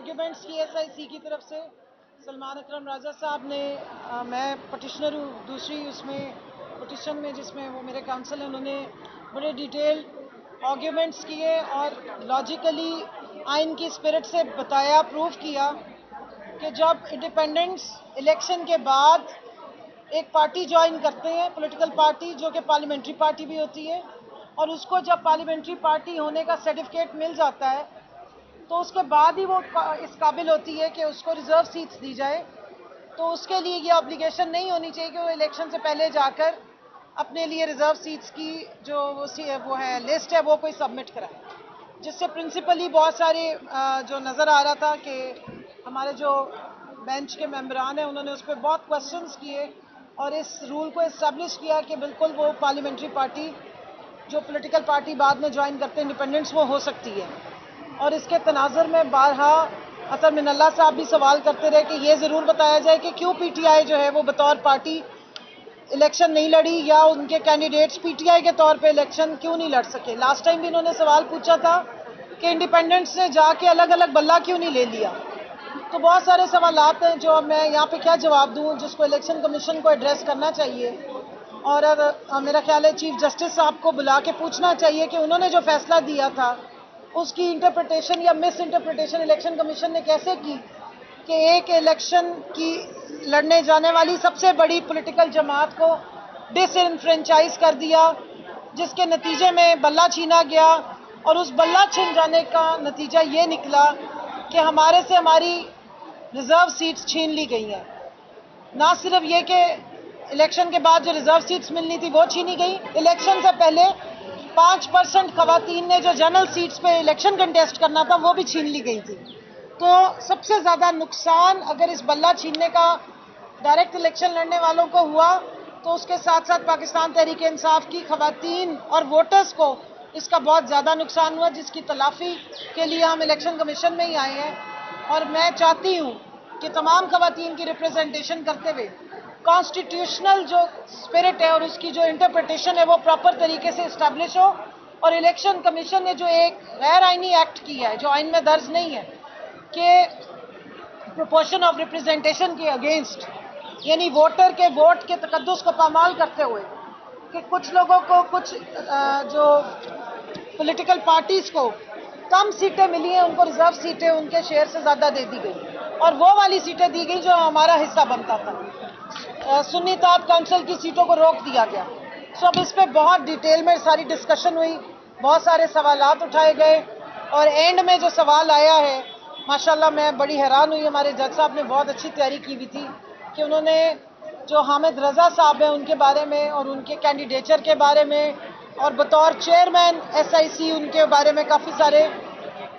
Arguments की SIC की तरफ से सलमान अकरम राजा साहब ने मैं पटिशनर हूँ दूसरी उसमें पटिशन में जिसमें वो मेरे काउंसिल हैं, उन्होंने बड़े डिटेल आर्ग्यूमेंट्स किए और लॉजिकली आइन की स्पिरिट से बताया, प्रूव किया कि जब इंडिपेंडेंट्स इलेक्शन के बाद एक पार्टी ज्वाइन करते हैं, पॉलिटिकल पार्टी जो कि पार्लियामेंट्री पार्टी भी होती है, और उसको जब पार्लियामेंट्री पार्टी होने का सर्टिफिकेट मिल जाता है तो उसके बाद ही वो इस काबिल होती है कि उसको रिजर्व सीट्स दी जाए। तो उसके लिए ये ऑब्लिगेशन नहीं होनी चाहिए कि वो इलेक्शन से पहले जाकर अपने लिए रिजर्व सीट्स की जो वो है लिस्ट है वो कोई सबमिट कराए, जिससे प्रिंसिपली बहुत सारे जो नज़र आ रहा था कि हमारे जो बेंच के मेंबरान हैं उन्होंने उस पर बहुत क्वेश्चंस किए और इस रूल को इस्टेब्लिश किया कि बिल्कुल वो पार्लियामेंट्री पार्टी जो पॉलिटिकल पार्टी बाद में ज्वाइन करते हैं इंडिपेंडेंट्स वो हो सकती है। और इसके तनाजुर में बारहा अतर मिनल्ला साहब भी सवाल करते रहे कि ये ज़रूर बताया जाए कि क्यों PTI जो है वो बतौर पार्टी इलेक्शन नहीं लड़ी या उनके कैंडिडेट्स PTI के तौर पे इलेक्शन क्यों नहीं लड़ सके। लास्ट टाइम भी इन्होंने सवाल पूछा था कि इंडिपेंडेंट्स ने जाके अलग अलग बल्ला क्यों नहीं ले लिया। तो बहुत सारे सवालात हैं जो मैं यहाँ पे क्या जवाब दूँ, जिसको इलेक्शन कमीशन को एड्रेस करना चाहिए। और मेरा ख्याल है चीफ जस्टिस साहब को बुला के पूछना चाहिए कि उन्होंने जो फैसला दिया था उसकी इंटरप्रिटेशन या मिस इंटरप्रिटेशन इलेक्शन कमीशन ने कैसे की कि एक इलेक्शन की लड़ने जाने वाली सबसे बड़ी पॉलिटिकल जमात को डिसइनफ्रेंचाइज कर दिया, जिसके नतीजे में बल्ला छीना गया। और उस बल्ला छिन जाने का नतीजा ये निकला कि हमारे से हमारी रिजर्व सीट्स छीन ली गई हैं। ना सिर्फ ये कि इलेक्शन के बाद जो रिजर्व सीट्स मिलनी थी वो छीनी गई, इलेक्शन से पहले 5% खवातीन ने जो जनरल सीट्स पे इलेक्शन कंटेस्ट करना था वो भी छीन ली गई थी। तो सबसे ज़्यादा नुकसान अगर इस बल्ला छीनने का डायरेक्ट इलेक्शन लड़ने वालों को हुआ तो उसके साथ साथ पाकिस्तान तहरीक इंसाफ की खवातीन और वोटर्स को इसका बहुत ज़्यादा नुकसान हुआ, जिसकी तलाफ़ी के लिए हम इलेक्शन कमीशन में ही आए हैं। और मैं चाहती हूँ कि तमाम खवातीन की रिप्रेजेंटेशन करते हुए कॉन्स्टिट्यूशनल जो स्पिरिट है और उसकी जो इंटरप्रिटेशन है वो प्रॉपर तरीके से इस्टेब्लिश हो। और इलेक्शन कमीशन ने जो एक गैर आइनी एक्ट किया है जो आइन में दर्ज नहीं है कि प्रोपोर्शन ऑफ रिप्रेजेंटेशन के अगेंस्ट, यानी वोटर के वोट के तकद्दुस को पामाल करते हुए कि कुछ लोगों को कुछ जो पॉलिटिकल पार्टीज को कम सीटें मिली हैं उनको रिजर्व सीटें उनके शेयर से ज़्यादा दे दी गई और वो वाली सीटें दी गई जो हमारा हिस्सा बनता था। सुन्नी ताब काउंसिल की सीटों को रोक दिया गया। सो अब इस पर बहुत डिटेल में सारी डिस्कशन हुई, बहुत सारे सवालात उठाए गए और एंड में जो सवाल आया है माशाल्लाह मैं बड़ी हैरान हुई। हमारे जज साहब ने बहुत अच्छी तैयारी की हुई थी कि उन्होंने जो हामिद रज़ा साहब हैं उनके बारे में और उनके कैंडिडेचर के बारे में और बतौर चेयरमैन SIC उनके बारे में काफ़ी सारे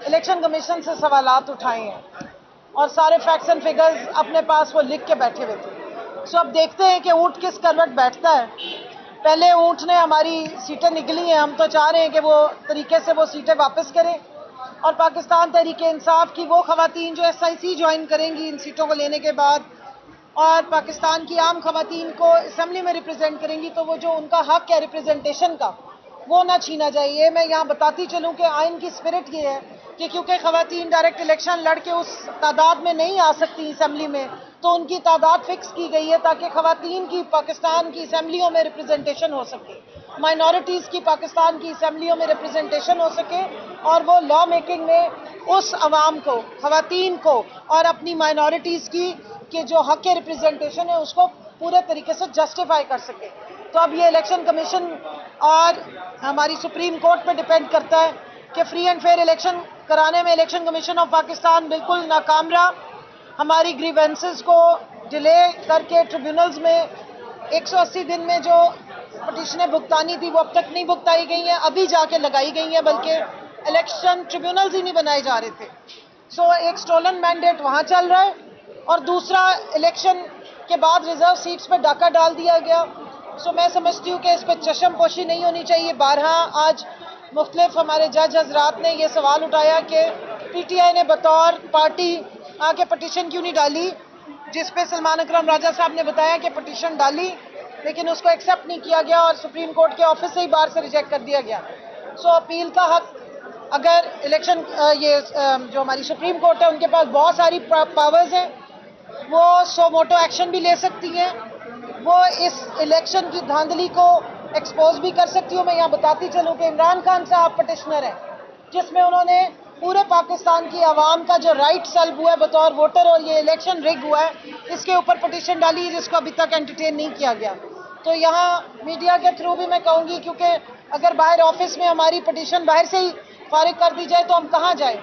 इलेक्शन कमीशन से सवालात उठाए हैं और सारे फैक्ट्स एंड फिगर्स अपने पास वो लिख के बैठे हुए थे। सो अब देखते हैं कि ऊँट किस करवट बैठता है। पहले ऊँट ने हमारी सीटें निकली हैं, हम तो चाह रहे हैं कि वो तरीके से वो सीटें वापस करें और पाकिस्तान तहरीक इंसाफ की वो खवातीन जो SIC ज्वाइन करेंगी इन सीटों को लेने के बाद और पाकिस्तान की आम खवातीन को असम्बली में रिप्रेजेंट करेंगी तो वो जो उनका हक है रिप्रेजेंटेशन का वो ना छीना जाए। ये मैं यहाँ बताती चलूँ कि आइन की स्पिरिट ये है कि क्योंकि खवातीन डायरेक्ट इलेक्शन लड़के उस तादाद में नहीं आ सकती असम्बली में तो उनकी तादाद फिक्स की गई है ताकि खवातीन की पाकिस्तान की असम्बलियों में रिप्रेजेंटेशन हो सके, माइनॉरिटीज़ की पाकिस्तान की असम्बलियों में रिप्रेजेंटेशन हो सके और वो लॉ मेकिंग में उस अवाम को, खवातीन को और अपनी माइनॉरिटीज़ की जो हक रिप्रेजेंटेशन है उसको पूरे तरीके से जस्टिफाई कर सके। तो अब ये इलेक्शन कमीशन और हमारी सुप्रीम कोर्ट पे डिपेंड करता है कि फ्री एंड फेयर इलेक्शन कराने में इलेक्शन कमीशन ऑफ पाकिस्तान बिल्कुल नाकाम रहा। हमारी ग्रीवेंसेस को डिले करके ट्रिब्यूनल्स में 180 दिन में जो पटिशनें भुगतानी थी वो अब तक नहीं भुगताई गई हैं, अभी जाके लगाई गई हैं, बल्कि इलेक्शन ट्रिब्यूनल्स ही नहीं बनाए जा रहे थे। सो एक स्टोलन मैंडेट वहाँ चल रहा है और दूसरा इलेक्शन के बाद रिजर्व सीट्स पर डाका डाल दिया गया। सो मैं समझती हूँ कि इस पर चशम पोशी नहीं होनी चाहिए। बारहा आज मुख्तलिफ हमारे जज हजरात ने यह सवाल उठाया कि PTI ने बतौर पार्टी आके पटिशन क्यों नहीं डाली, जिस पे सलमान अकरम राजा साहब ने बताया कि पटिशन डाली लेकिन उसको एक्सेप्ट नहीं किया गया और सुप्रीम कोर्ट के ऑफिस से ही बाहर से रिजेक्ट कर दिया गया। सो अपील का हक اگر الیکشن جو ہماری سپریم کورٹ ہے ان کے پاس بہت ساری پاورز ہیں، وہ سو موٹو ایکشن بھی لے سکتی ہیں، وہ اس الیکشن کی دھاندلی کو ایکسپوز بھی کر سکتی ہوں. میں یہاں بتاتی چلوں کہ عمران خان صاحب پٹیشنر ہیں، جس میں انہوں نے پورے پاکستان کی عوام کا جو رائٹ سلب ہوا ہے بطور ووٹر اور یہ الیکشن رگ ہوا ہے، اس کے اوپر پٹیشن ڈالی ہے جس کو ابھی تک انٹرٹین نہیں کیا گیا. تو یہاں میڈیا کے تھرو بھی میں کہوں گی، کیونکہ اگر باہر آفس میں ہماری پٹیشن باہر سے ہی فارغ کر دی جائے تو ہم کہاں جائیں،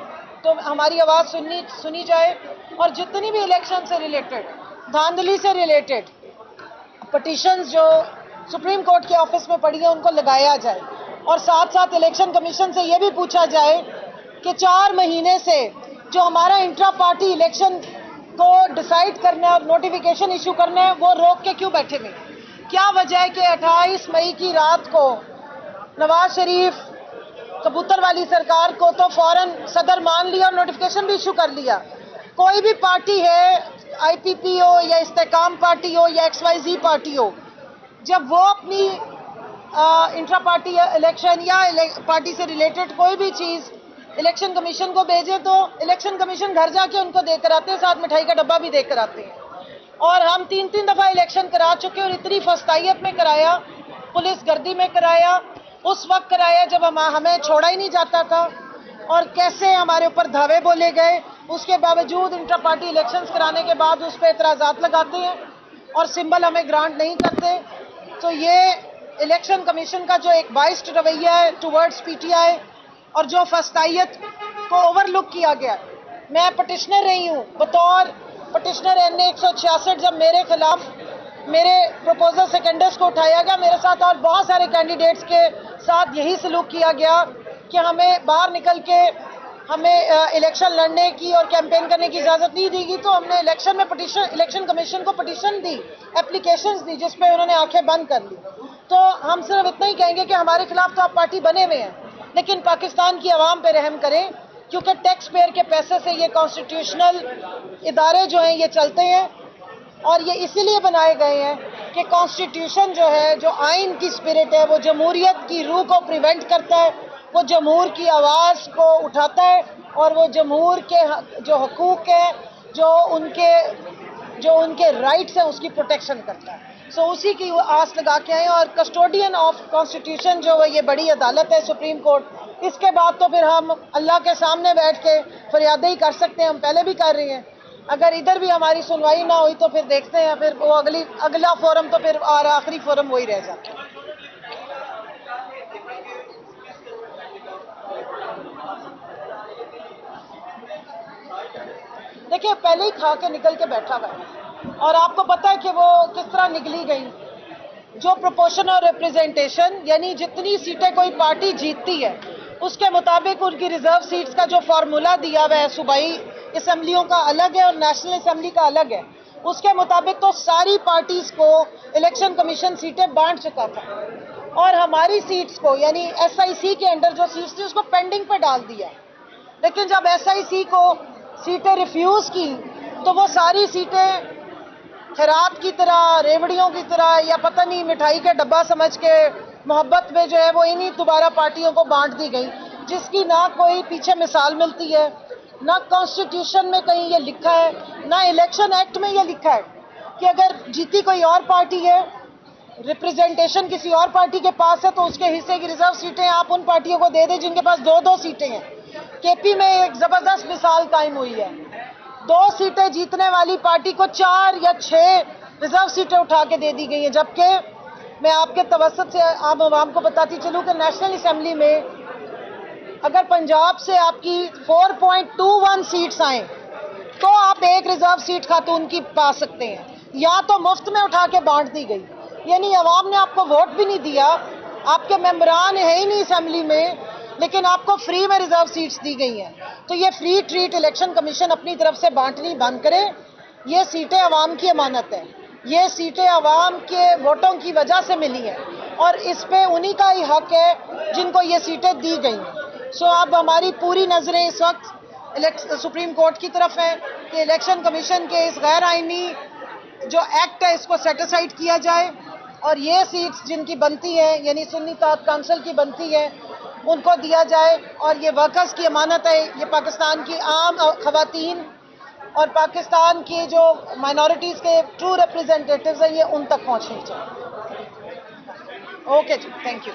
تو ہماری آواز سنی جائے، اور جتنی بھی الیکشن سے ریلیٹڈ، دھاندلی سے ریلیٹڈ پٹیشنز جو سپریم کورٹ کے آفس میں پڑی ہیں ان کو لگایا جائے، اور ساتھ ساتھ الیکشن کمیشن سے یہ بھی پوچھا جائے کہ 4 مہینے سے جو ہمارا انٹرا پارٹی الیکشن کو ڈیسائیڈ کرنا ہے اور نوٹیفیکیشن ایشو کرنا ہے وہ روک کے کیوں بیٹھے ہوئے؟ کیا وجہ ہے کہ 28 مئی کی رات کو نواز شریف کبوتر والی سرکار کو تو فوراً صدر مان لیا اور نوٹیفیکیشن بھی ایشو کر لیا؟ کوئی بھی پارٹی ہے، آئی پی پی ہو یا استحکام پارٹی ہو یا ایکس وائی زی پارٹی ہو، جب وہ اپنی انٹرا پارٹی الیکشن یا پارٹی سے ریلیٹڈ کوئی بھی چیز الیکشن کمیشن کو بھیجے تو الیکشن کمیشن گھر جا کے ان کو دے کر آتے ہیں، ساتھ مٹھائی کا ڈبہ بھی دے کر آتے ہیں. اور ہم 3 دفعہ الیکشن کرا چکے، اور اتنی فسطائیت میں کرایا، پولیس گردی میں کرایا، اس وقت کرایا جب ہمیں چھوڑا ہی نہیں جاتا تھا، اور کیسے ہمارے اوپر دھاوے بولے گئے. اس کے باوجود انٹرا پارٹی الیکشنز کرانے کے بعد اس پہ اعتراضات لگاتے ہیں اور سمبل ہمیں گرانٹ نہیں کرتے. تو یہ الیکشن کمیشن کا جو ایک بائسڈ رویہ ہے ٹورڈز پی ٹی آئی، اور جو فسطائیت کو اوور لک کیا گیا. میں پٹیشنر رہی ہوں، بطور پٹیشنر این اے 166 جب میرے خلاف میرے پروپوزل سیکنڈرز کو اٹھایا گیا، میرے ساتھ اور بہت سارے کینڈیڈیٹس کے ساتھ یہی سلوک کیا گیا کہ ہمیں باہر نکل کے ہمیں الیکشن لڑنے کی اور کیمپین کرنے کی اجازت نہیں دی گئی. تو ہم نے الیکشن کمیشن کو پٹیشن دی، اپلیکیشنز دی، جس پہ انہوں نے آنکھیں بند کر لی. تو ہم صرف اتنا ہی کہیں گے کہ ہمارے خلاف تو آپ پارٹی بنے ہوئے ہیں، لیکن پاکستان کی عوام پہ رحم کریں، کیونکہ ٹیکس پیئر کے پیسے سے یہ کانسٹیٹیوشنل ادارے جو ہیں یہ چلتے ہیں، اور یہ اسی لیے بنائے گئے ہیں کہ کانسٹیٹیوشن جو ہے، جو آئین کی اسپرٹ ہے، وہ جمہوریت کی روح کو پریونٹ کرتا ہے، وہ جمہور کی آواز کو اٹھاتا ہے، اور وہ جمہور کے جو حقوق ہیں، جو ان کے رائٹس ہیں، اس کی پروٹیکشن کرتا ہے. سو اسی کی آس لگا کے آئے، اور کسٹوڈین آف کانسٹیٹیوشن جو ہے یہ بڑی عدالت ہے سپریم کورٹ. اس کے بعد تو پھر ہم اللہ کے سامنے بیٹھ کے فریادیں ہی کر سکتے ہیں، ہم پہلے بھی کر رہے ہیں. اگر ادھر بھی ہماری سنوائی نہ ہوئی تو پھر دیکھتے ہیں، پھر وہ اگلا فورم تو پھر اور آخری فورم وہی رہ جاتا ہے. دیکھیں، پہلے ہی کھا کے نکل کے بیٹھا ہوا ہے، اور آپ کو پتہ ہے کہ وہ کس طرح نکلی گئی. جو پروپورشن اور ریپرزنٹیشن، یعنی جتنی سیٹیں کوئی پارٹی جیتتی ہے اس کے مطابق ان کی ریزرو سیٹس کا جو فارمولا دیا ہوا ہے، صوبائی اسمبلیوں کا الگ ہے اور نیشنل اسمبلی کا الگ ہے، اس کے مطابق تو ساری پارٹیز کو الیکشن کمیشن سیٹیں بانٹ چکا تھا، اور ہماری سیٹس کو یعنی ایس آئی سی کے انڈر جو سیٹس تھی اس کو پینڈنگ پہ ڈال دیا. لیکن جب ایس آئی سی کو سیٹیں ریفیوز کی تو وہ ساری سیٹیں خیرات کی طرح، ریوڑیوں کی طرح، یا پتہ نہیں مٹھائی کا ڈبہ سمجھ کے محبت میں جو ہے وہ انہی دوبارہ پارٹیوں کو بانٹ دی گئی، جس کی نہ کوئی پیچھے مثال ملتی ہے، نہ کانسٹیٹیوشن میں کہیں یہ لکھا ہے، نہ الیکشن ایکٹ میں یہ لکھا ہے کہ اگر جیتی کوئی اور پارٹی ہے، ریپرزنٹیشن کسی اور پارٹی کے پاس ہے، تو اس کے حصے کی ریزرو سیٹیں آپ ان پارٹیوں کو دے دیں جن کے پاس 2 سیٹیں ہیں. کے پی میں ایک زبردست مثال قائم ہوئی ہے، 2 سیٹیں جیتنے والی پارٹی کو 4 یا 6 ریزرو سیٹیں اٹھا کے دے دی گئی ہیں. جبکہ میں آپ کے توسط سے عام عوام کو بتاتی چلوں کہ نیشنل اسمبلی میں اگر پنجاب سے آپ کی 4.21 سیٹس آئیں تو آپ 1 ریزرو سیٹ خاتون کی پا سکتے ہیں، یا تو مفت میں اٹھا کے بانٹ دی گئی، یعنی عوام نے آپ کو ووٹ بھی نہیں دیا، آپ کے ممبران ہیں ہی نہیں اسمبلی میں، لیکن آپ کو فری میں ریزرو سیٹس دی گئی ہیں. تو یہ فری ٹریٹ الیکشن کمیشن اپنی طرف سے بانٹنی بند کرے. یہ سیٹیں عوام کی امانت ہیں، یہ سیٹیں عوام کے ووٹوں کی وجہ سے ملی ہیں، اور اس پہ انہی کا ہی حق ہے جن کو یہ سیٹیں دی گئی ہیں. سو اب ہماری پوری نظریں اس وقت سپریم کورٹ کی طرف ہیں کہ الیکشن کمیشن کے اس غیر آئینی جو ایکٹ ہے اس کو سیٹ اسائڈ کیا جائے، اور یہ سیٹس جن کی بنتی ہے یعنی سنی طاعت کونسل کی بنتی ہے ان کو دیا جائے، اور یہ ورکرز کی امانت ہے، یہ پاکستان کی عام خواتین اور پاکستان کی جو مائنورٹیز کے ٹرو ریپرزینٹیٹیوز ہیں یہ ان تک پہنچنی چاہیے. اوکے جی، تھینک یو.